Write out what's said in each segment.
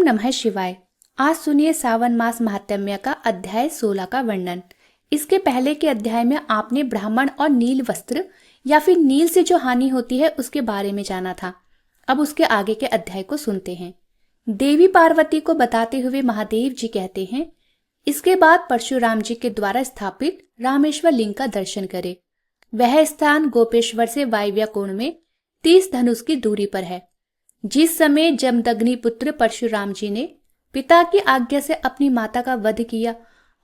नमः शिवाय। आज सुनिए सावन मास महात्म्य का अध्याय 16 का वर्णन। इसके पहले के अध्याय में आपने ब्राह्मण और नील वस्त्र या फिर नील से जो हानि होती है उसके बारे में जाना था। अब उसके आगे के अध्याय को सुनते हैं। देवी पार्वती को बताते हुए महादेव जी कहते हैं, इसके बाद परशुराम जी के द्वारा स्थापित रामेश्वर लिंग का दर्शन करें। वह स्थान गोपेश्वर से वायव्य कोण में 30 धनुष की दूरी पर है। जिस समय जमदग्नि पुत्र परशुराम जी ने पिता की आज्ञा से अपनी माता का वध किया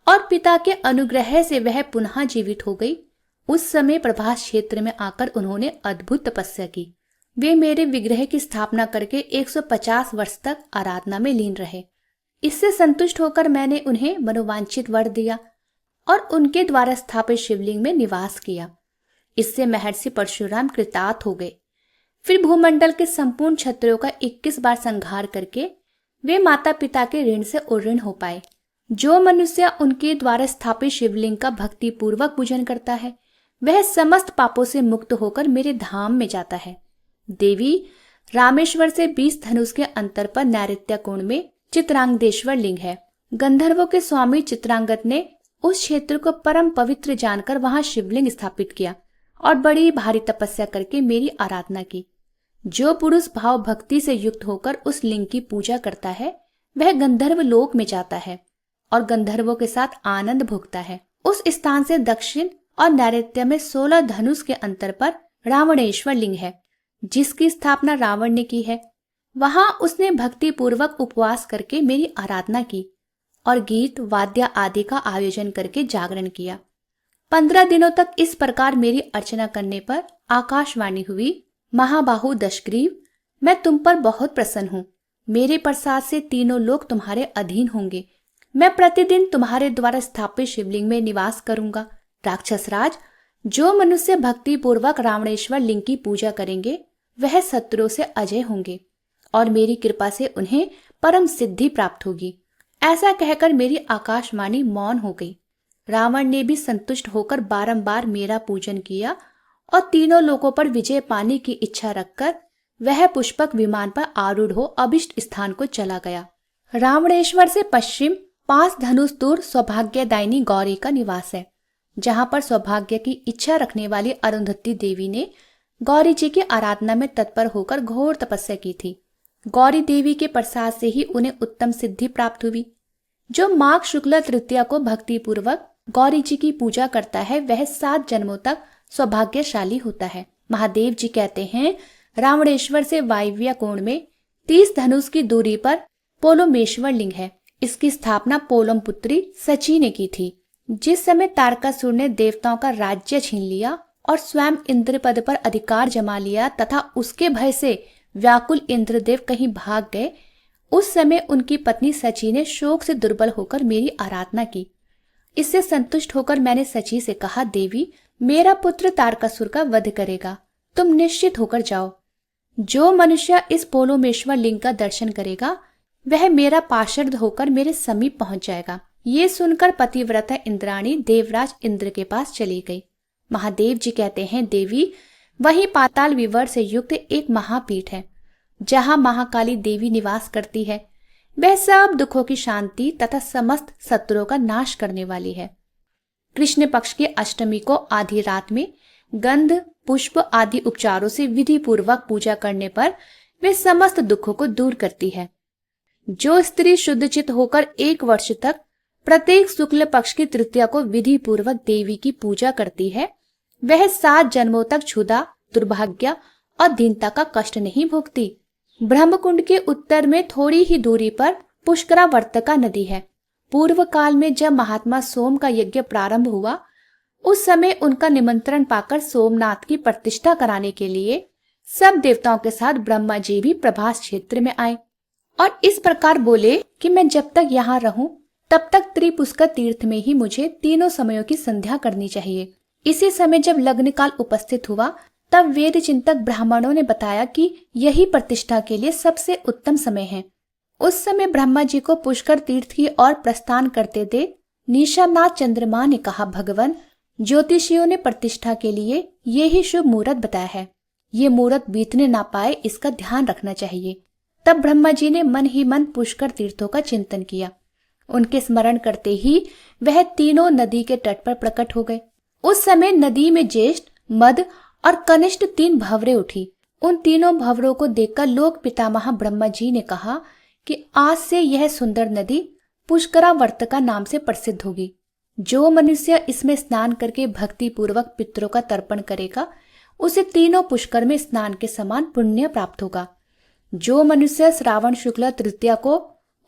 और पिता के अनुग्रह से वह पुनः जीवित हो गई, उस समय प्रभास क्षेत्र में आकर उन्होंने अद्भुत तपस्या की। वे मेरे विग्रह की स्थापना करके 150 वर्ष तक आराधना में लीन रहे। इससे संतुष्ट होकर मैंने उन्हें मनोवांछित वर दिया और उनके द्वारा स्थापित शिवलिंग में निवास किया। इससे महर्षि परशुराम कृतार्थ हो गए। फिर भूमंडल के संपूर्ण क्षत्रियों का 21 बार संहार करके वे माता पिता के ऋण से उऋण हो पाए। जो मनुष्य उनके द्वारा स्थापित शिवलिंग का भक्ति पूर्वक पूजन करता है, वह समस्त पापों से मुक्त होकर मेरे धाम में जाता है। देवी, रामेश्वर से 20 धनुष के अंतर पर नैऋत्य कोण में चित्रांगदेश्वर लिंग है। गंधर्वों के स्वामी चित्रांगद ने उस क्षेत्र को परम पवित्र जानकर वहां शिवलिंग स्थापित किया और बड़ी भारी तपस्या करके मेरी आराधना की। जो पुरुष भाव भक्ति से युक्त होकर उस लिंग की पूजा करता है, वह गंधर्व लोक में जाता है और गंधर्वों के साथ आनंद भोगता है। उस स्थान से दक्षिण और नैऋत्य में 16 धनुष के अंतर पर रावणेश्वर लिंग है, जिसकी स्थापना रावण ने की है। वहां उसने भक्ति पूर्वक उपवास करके मेरी आराधना की और गीत वाद्य आदि का आयोजन करके जागरण किया। 15 दिनों तक इस प्रकार मेरी अर्चना करने पर आकाशवाणी हुई, महाबाहु दशग्रीव, मैं तुम पर बहुत प्रसन्न हूँ। मेरे प्रसाद से तीनों लोग तुम्हारे अधीन होंगे। मैं प्रतिदिन तुम्हारे द्वारा स्थापित शिवलिंग में निवास करूंगा। राक्षसराज, जो मनुष्य भक्ति पूर्वक रावणेश्वर लिंग की पूजा करेंगे, वह शत्रुओं से अजय होंगे और मेरी कृपा से उन्हें परम सिद्धि प्राप्त होगी। ऐसा कहकर मेरी आकाशवाणी मौन हो गई। रावण ने भी संतुष्ट होकर बारंबार मेरा पूजन किया और तीनों लोगों पर विजय पाने की इच्छा रखकर वह पुष्पक विमान पर आरूढ़ हो अभिष्ट स्थान को चला गया। रावणेश्वर से पश्चिम 5 धनुष दूर सौभाग्यदायिनी गौरी का निवास है, जहां पर सौभाग्य की इच्छा रखने वाली अरुंधति देवी ने गौरी जी की आराधना में तत्पर होकर घोर तपस्या की थी। गौरी देवी के प्रसाद से ही उन्हें उत्तम सिद्धि प्राप्त हुई। जो माघ शुक्ल तृतीया को भक्ति पूर्वक गौरी जी की पूजा करता है, वह 7 जन्मों तक सौभाग्यशाली होता है। महादेव जी कहते हैं, रावणेश्वर से वायव्य कोण में 30 धनुष की दूरी पर पोलोमेश्वर लिंग है। इसकी स्थापना पोलम पुत्री सची ने की थी। जिस समय तारकासुर ने देवताओं का राज्य छीन लिया और स्वयं इंद्र पद पर अधिकार जमा लिया तथा उसके भय से व्याकुल इंद्रदेव कहीं भाग गए, उस समय उनकी पत्नी सची ने शोक से दुर्बल होकर मेरी आराधना की। इससे संतुष्ट होकर मैंने सची से कहा, देवी, मेरा पुत्र तारकासुर का वध करेगा, तुम निश्चित होकर जाओ। जो मनुष्य इस पोलोमेश्वर लिंग का दर्शन करेगा, वह मेरा पार्षद होकर मेरे समीप पहुंच जाएगा। ये सुनकर पतिव्रता इंद्राणी देवराज इंद्र के पास चली गई। महादेव जी कहते हैं, देवी, वहीं पाताल विवर से युक्त एक महापीठ है, जहां महाकाली देवी निवास करती है। वह सब दुखों की शांति तथा समस्त शत्रुओं का नाश करने वाली है। कृष्ण पक्ष की अष्टमी को आधी रात में गंध, पुष्प आदि उपचारों से विधि पूर्वक पूजा करने पर वे समस्त दुखों को दूर करती है। जो स्त्री शुद्धचित होकर 1 वर्ष तक प्रत्येक शुक्ल पक्ष की तृतीया को विधि पूर्वक देवी की पूजा करती है, वह 7 जन्मों तक क्षुधा, दुर्भाग्य और दीनता का कष्ट नहीं भोगती। ब्रह्मकुंड के उत्तर में थोड़ी ही दूरी पर पुष्करावर्तका नदी है। पूर्व काल में जब महात्मा सोम का यज्ञ प्रारंभ हुआ, उस समय उनका निमंत्रण पाकर सोमनाथ की प्रतिष्ठा कराने के लिए सब देवताओं के साथ ब्रह्मा जी भी प्रभास क्षेत्र में आए और इस प्रकार बोले कि मैं जब तक यहाँ रहूं, तब तक त्रिपुष्कर तीर्थ में ही मुझे तीनों समयों की संध्या करनी चाहिए। इसी समय जब लग्न काल उपस्थित हुआ, तब वेद चिंतक ब्राह्मणों ने बताया कि यही प्रतिष्ठा के लिए सबसे उत्तम समय है। उस समय ब्रह्मा जी को पुष्कर तीर्थ की ओर प्रस्थान करते देख निशानाथ चंद्रमा ने कहा, भगवान, ज्योतिषियों ने प्रतिष्ठा के लिए ये ही शुभ मुहूर्त बताया है। ये मुहूर्त बीतने ना पाए, इसका ध्यान रखना चाहिए। तब ब्रह्मा जी ने मन ही मन पुष्कर तीर्थों का चिंतन किया। उनके स्मरण करते ही वह तीनों नदी के तट पर प्रकट हो गए। उस समय नदी में ज्येष्ठ, मध्य और कनिष्ठ 3 भंवरें उठी। उन तीनों भंवरों को देखकर लोक पितामह ब्रह्मा जी ने कहा कि आज से यह सुंदर नदी पुष्करावर्तका नाम से प्रसिद्ध होगी। जो मनुष्य इसमें स्नान करके भक्ति पूर्वक पितरों का तर्पण करेगा, उसे तीनों पुष्कर में स्नान के समान पुण्य प्राप्त होगा। जो मनुष्य श्रावण शुक्ल तृतीया को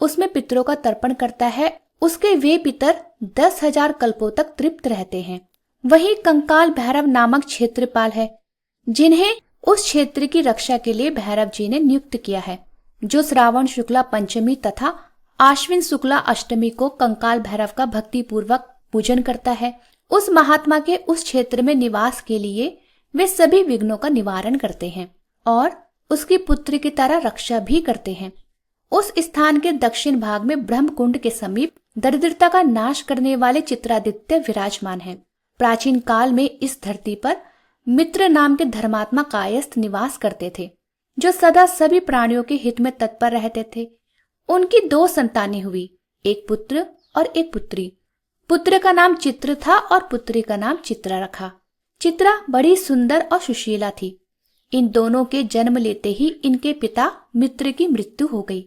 उसमें पितरों का तर्पण करता है, उसके वे पितर 10,000 कल्पों तक तृप्त रहते हैं। वही कंकाल भैरव नामक क्षेत्रपाल है, जिन्हें उस क्षेत्र की रक्षा के लिए भैरव जी ने नियुक्त किया है। जो श्रावण शुक्ला पंचमी तथा आश्विन शुक्ला अष्टमी को कंकाल भैरव का भक्ति पूर्वक पूजन करता है, उस महात्मा के उस क्षेत्र में निवास के लिए वे सभी विघ्नों का निवारण करते हैं और उसकी पुत्र की तरह रक्षा भी करते हैं। उस स्थान के दक्षिण भाग में ब्रह्मकुंड के समीप दरिद्रता का नाश करने वाले चित्रादित्य विराजमान हैं। प्राचीन काल में इस धरती पर मित्र नाम के धर्मात्मा कायस्थ निवास करते थे, जो सदा सभी प्राणियों के हित में तत्पर रहते थे। उनकी 2 संतानें हुई, एक पुत्र और एक पुत्री। पुत्र का नाम चित्र था और पुत्री का नाम चित्रा रखा। चित्रा बड़ी सुंदर और सुशीला थी। इन दोनों के जन्म लेते ही इनके पिता मित्र की मृत्यु हो गई।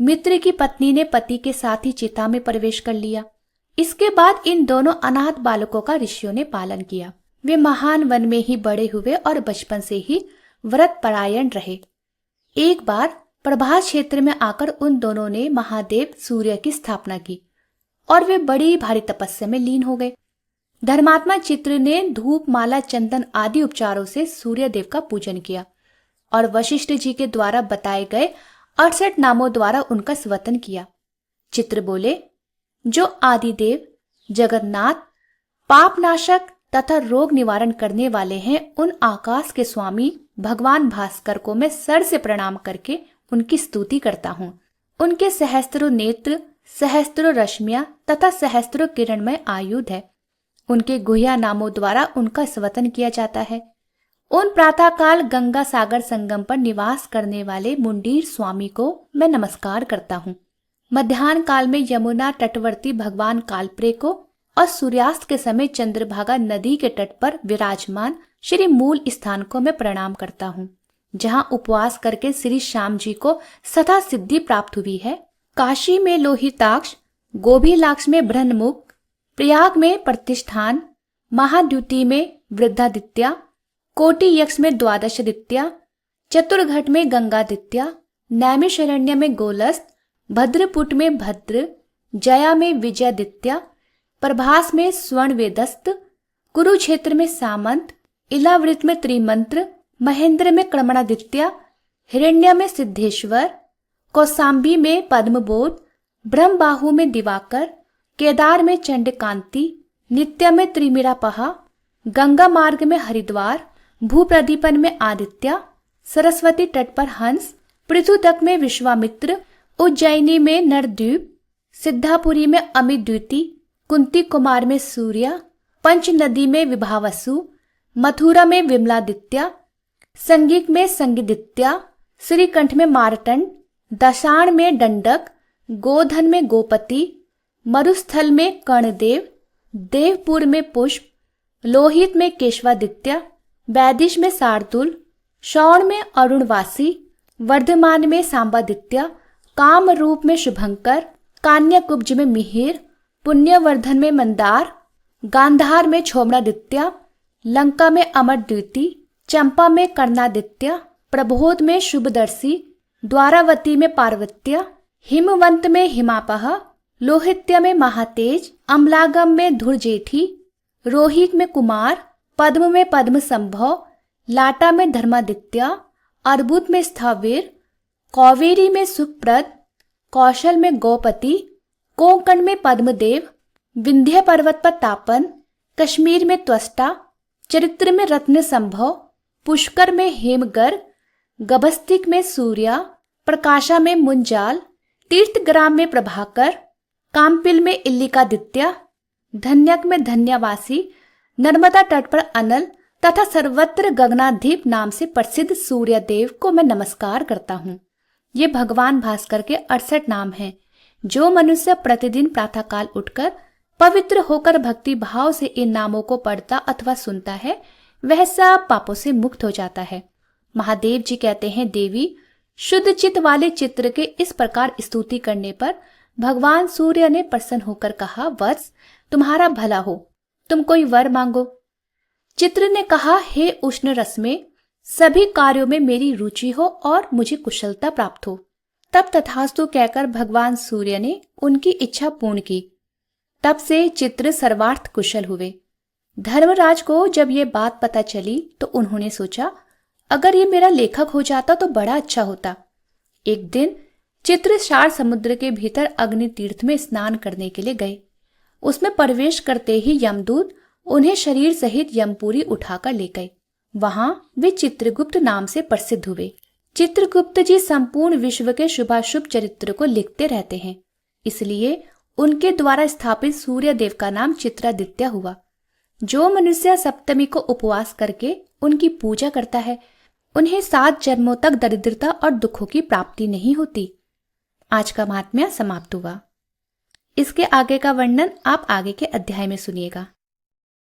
मित्र की पत्नी ने पति के साथ ही चिता में प्रवेश कर लिया। इसके बाद इन दोनों अनाथ बालकों का ऋषियों ने पालन किया। वे महान वन में ही बड़े हुए और बचपन से ही व्रत परायण रहे। एक बार प्रभास क्षेत्र में आकर उन दोनों ने महादेव सूर्य की स्थापना की और वे बड़ी भारी तपस्या में लीन हो गए। धर्मात्मा चित्र ने धूप, माला, चंदन आदि उपचारों से सूर्य देव का पूजन किया और वशिष्ठ जी के द्वारा बताए गए 68 नामों द्वारा उनका स्तवन किया। चित्र बोले, जो आदिदेव, जगन्नाथ, पापनाशक तथा रोग निवारण करने वाले हैं, उन आकाश के स्वामी भगवान भास्कर को मैं सर से प्रणाम करके उनकी स्तुति करता हूँ। उनके सहस्त्रों नेत्र, सहस्त्रों रश्मियां तथा सहस्त्रों किरणमय आयुध है। उनके गुह्या नामों द्वारा उनका स्तवन किया जाता है। उन प्रातःकाल गंगा सागर संगम पर निवास करने वाले मुंडीर स्वामी को मैं नमस्कार करता हूँ। मध्याह्न काल में यमुना तटवर्ती भगवान कालप्रे को और सूर्यास्त के समय चंद्रभागा नदी के तट पर विराजमान श्री मूल स्थान को मैं प्रणाम करता हूँ, जहाँ उपवास करके श्री श्याम जी को सदा सिद्धि प्राप्त हुई है। काशी में लोहिताक्ष, गोभीलाक्ष में ब्रह्ममुख, प्रयाग में प्रतिष्ठान, महाद्युति में वृद्धादित्या, कोटि यक्ष में द्वादशादित्या, चतुर्घट में गंगादित्या, नैमिषारण्य में गोलस्त, भद्रपुट में भद्र, जया में विजयादित्या, प्रभास में स्वर्ण वेदस्त, कुरुक्षेत्र में सामंत, इलावृत में त्रिमंत्र, महेंद्र में क्रमणादित्या, हिरण्य में सिद्धेश्वर, कौसाम्बी में पद्मबोध, ब्रह्मबाहु में दिवाकर, केदार में चंडकांति, नित्य में त्रिमिरापहा, गंगा मार्ग में हरिद्वार, भूप्रदीपन में आदित्य, सरस्वती तट पर हंस, पृथुतक में विश्वामित्र, उज्जैनी में नरद्वीप, सिद्धापुरी में अमित द्विति, कुंती कुमार में सूर्य, पंच नदी में विभावसु, मथुरा में विमलादित्या, संगीक में संगीदित्या, श्रीकंठ में मारतंड, दशाण में दंडक, गोधन में गोपति, मरुस्थल में कर्णदेव, देवपुर में पुष्प, लोहित में केशवादित्य, वैदिश में शार्दुल, शौण में अरुणवासी, वर्धमान में सांबादित्य, काम रूप में शुभंकर, कान्याकुब्ज में मिहिर, पुण्यवर्धन में मंदार, गांधार में क्षोभनादित्य, लंका में अमरद्युति, चंपा में कर्णादित्य, प्रबोध में शुभदर्शी, द्वारावती में पार्वत्य, हिमवंत में हिमापह, लोहित्य में महातेज, अम्लागम में धुरजेठी, रोहित में कुमार, पद्म में पद्म संभव, लाटा में धर्मादित्य, अर्बुद में स्थावीर, कौवेरी में सुप्रद, कौशल में गौपति, कोंकण में पद्मदेव, विंध्य पर्वत पर तापन, कश्मीर में त्वष्टा, चरित्र में रत्न संभव, पुष्कर में हेमगर, गभस्तिक में सूर्या, प्रकाशा में मुंजाल, तीर्थग्राम में प्रभाकर, कामपिल में इल्लिकादित्य, धन्यक में धन्यवासी, नर्मदा तट पर अनल तथा सर्वत्र गगनाधिप नाम से प्रसिद्ध सूर्यदेव को मैं नमस्कार करता हूँ। ये भगवान भास्कर के 68 नाम हैं, जो मनुष्य प्रतिदिन प्रातःकाल उठकर पवित्र होकर भक्ति भाव से इन नामों को पढ़ता अथवा सुनता है, वह सब पापों से मुक्त हो जाता है। महादेव जी कहते हैं, देवी, शुद्ध चित्त वाले चित्र के इस प्रकार स्तुति करने पर भगवान सूर्य ने प्रसन्न होकर कहा, वत्स, तुम्हारा भला हो, तुम कोई वर मांगो। चित्र ने कहा, हे उष्ण रस में सभी कार्यों में मेरी रुचि हो और मुझे कुशलता प्राप्त हो। तब तथास्तु कहकर भगवान सूर्य ने उनकी इच्छा पूर्ण की। तब से चित्र सर्वार्थ कुशल हुए। धर्मराज को जब ये बात पता चली तो उन्होंने सोचा, अगर ये मेरा लेखक हो जाता तो बड़ा अच्छा होता। एक दिन चित्र क्षार समुद्र के भीतर अग्नि तीर्थ में स्नान करने के लिए गए। उसमें प्रवेश करते ही यमदूत उन्हें शरीर सहित यमपुरी उठाकर ले गए। वहां वे चित्रगुप्त नाम से प्रसिद्ध हुए। चित्रगुप्त जी संपूर्ण विश्व के शुभाशुभ चरित्र को लिखते रहते हैं, इसलिए उनके द्वारा स्थापित सूर्य देव का नाम चित्रादित्य हुआ। जो मनुष्य सप्तमी को उपवास करके उनकी पूजा करता है, उन्हें 7 जन्मों तक दरिद्रता और दुखों की प्राप्ति नहीं होती। आज का महात्म्य समाप्त हुआ। इसके आगे का वर्णन आप आगे के अध्याय में सुनिएगा।